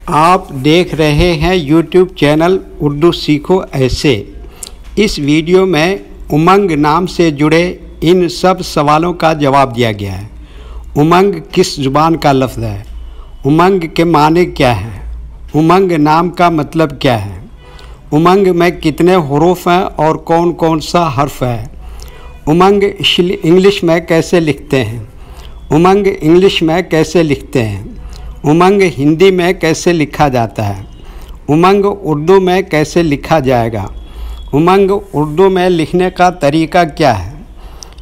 آپ دیکھ رہے ہیں یوٹیوب چینل اردو سیکھو ایسے۔ اس ویڈیو میں امنگ نام سے جڑے ان سب سوالوں کا جواب دیا گیا ہے۔ امنگ کس زبان کا لفظ ہے؟ امنگ کے معنی کیا ہے؟ امنگ نام کا مطلب کیا ہے؟ امنگ میں کتنے حروف ہیں اور کون کون سا حرف ہے؟ امنگ انگلش میں کیسے لکھتے ہیں؟ امنگ انگلش میں کیسے لکھتے ہیں؟ امنگ ہندی میں کیسے لکھا جاتا ہے؟ امنگ اردو میں کیسے لکھا جائے گا؟ امنگ اردو میں لکھنے کا طریقہ کیا ہے؟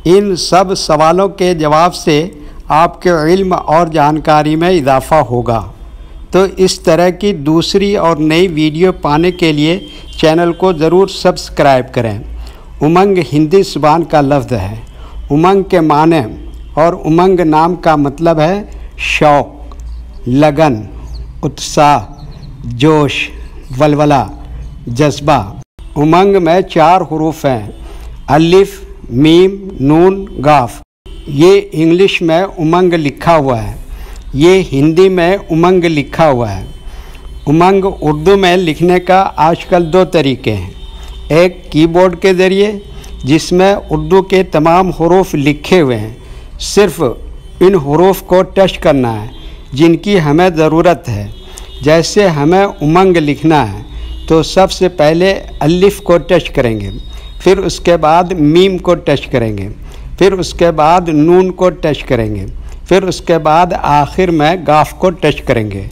ان سب سوالوں کے جواب سے آپ کے علم اور جانکاری میں اضافہ ہوگا۔ تو اس طرح کی دوسری اور نئی ویڈیو پانے کے لیے چینل کو ضرور سبسکرائب کریں۔ امنگ ہندی زبان کا لفظ ہے۔ امنگ کے معنی اور امنگ نام کا مطلب ہے شوق، لگن، اتساہ، جوش، ولولہ، جذبہ۔ امنگ میں 4 حروف ہیں: الف، میم، نون، قاف۔ یہ انگلش میں امنگ لکھا ہوا ہے، یہ ہندی میں امنگ لکھا ہوا ہے۔ امنگ اردو میں لکھنے کا آج کل 2 طریقے ہیں۔ ایک کی بورڈ کے ذریعے، جس میں اردو کے تمام حروف لکھے ہوئے ہیں، صرف ان حروف کو ٹچ کرنا ہے جن کی ہمیں ضرورت ہے۔ جیسے ہمیں امنگ لکھنا ہے تو سب سے پہلے الف کو ٹچ کریں گے، پھر اس کے بعد میم کو ٹچ کریں گے، پھر اس کے بعد نون کو ٹچ کریں گے، پھر اس کے بعد آخر میں قاف کو ٹچ کریں گے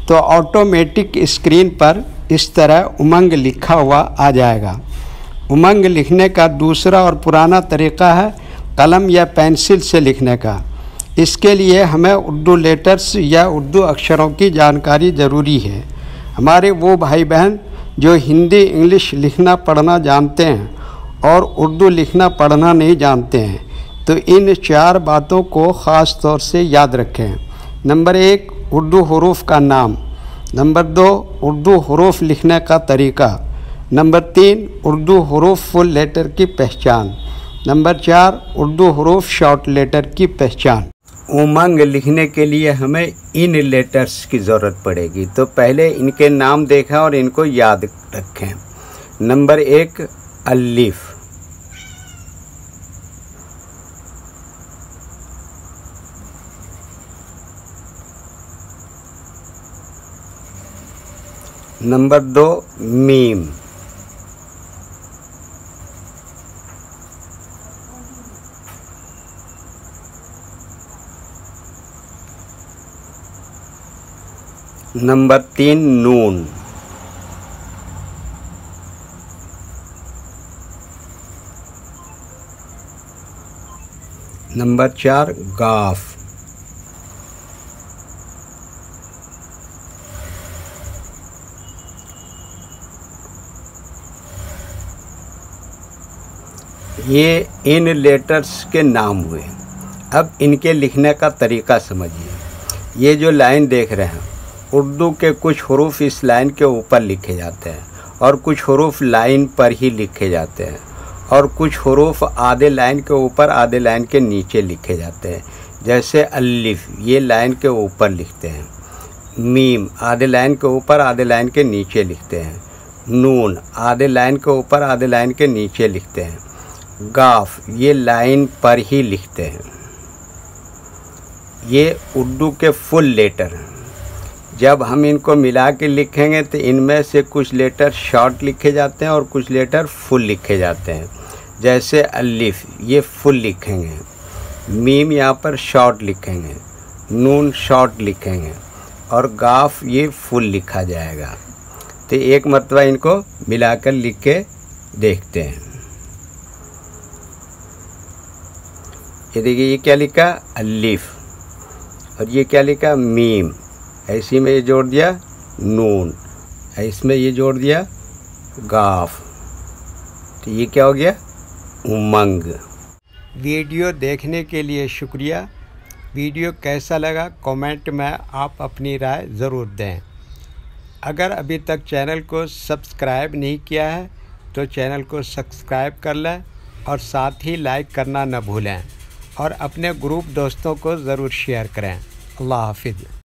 تو آٹومیٹک اسکرین پر اس طرح امنگ لکھا ہوا آ جائے گا۔ امنگ لکھنے کا دوسرا اور پرانا طریقہ ہے قلم یا پینسل سے لکھنے کا۔ اس کے لیے ہمیں اردو لیٹرز یا اردو اکشروں کی جانکاری ضروری ہے۔ ہمارے وہ بھائی بہن جو ہندی انگلش لکھنا پڑھنا جانتے ہیں اور اردو لکھنا پڑھنا نہیں جانتے ہیں تو ان 4 باتوں کو خاص طور سے یاد رکھیں۔ نمبر 1، اردو حروف کا نام۔ نمبر 2، اردو حروف لکھنے کا طریقہ۔ نمبر 3، اردو حروف فل لیٹر کی پہچان۔ نمبر 4، اردو حروف شارٹ لیٹر کی پہچان۔ امنگ لکھنے کے لیے ہمیں ان لیٹرز کی ضرورت پڑے گی، تو پہلے ان کے نام دیکھیں اور ان کو یاد رکھیں۔ نمبر 1، الف۔ نمبر 2، میم۔ نمبر 3، نون۔ نمبر 4، قاف۔ یہ ان لیٹرز کے نام ہوئے۔ اب ان کے لکھنے کا طریقہ سمجھیے۔ یہ جو لائن دیکھ رہے ہیں، اردو کے کچھ حروف اس لائن کے اوپر لکھے جاتے ہیں اور کچھ حروف لائن پر ہی لکھے جاتے ہیں اور کچھ حروف آدھے لائن کے اوپر آدھے لائن کے نیچے لکھے جاتے ہیں۔ جیسے الف، یہ لائن کے اوپر لکھتے ہیں۔ میم، آدھے لائن کے اوپر آدھے لائن کے نیچے لکھتے ہیں۔ نون، آدھے لائن کے اوپر آدھے لائن کے نیچے لکھتے ہیں۔ قاف، یہ لائن پر ہی لکھتے ہیں۔ یہ اردو کے فل لیٹر ہیں۔ جب ہم ان کو ملا کے لکھیں گے تو ان میں سے کچھ لیٹر شارٹ لکھے جاتے ہیں اور کچھ لیٹر فل لکھے جاتے ہیں۔ جیسے الف، یہ فل لکھیں گے۔ میم یہاں پر شارٹ لکھیں گے۔ نون شارٹ لکھیں گے اور قاف یہ فل لکھا جائے گا۔ تو ایک مرتبہ ان کو ملا کر لکھ کے دیکھتے ہیں۔ یہ دیکھیے، یہ کیا لکھا؟ الف۔ اور یہ کیا لکھا؟ میم۔ ایسی میں یہ جوڑ دیا نون، اس میں یہ جوڑ دیا قاف، تو یہ کیا ہو گیا؟ امنگ۔ ویڈیو دیکھنے کے لیے شکریہ۔ ویڈیو کیسا لگا کمنٹ میں آپ اپنی رائے ضرور دیں۔ اگر ابھی تک چینل کو سبسکرائب نہیں کیا ہے تو چینل کو سبسکرائب کر لیں اور ساتھ ہی لائک کرنا نہ بھولیں اور اپنے گروپ دوستوں کو ضرور شیئر کریں۔ اللہ حافظ۔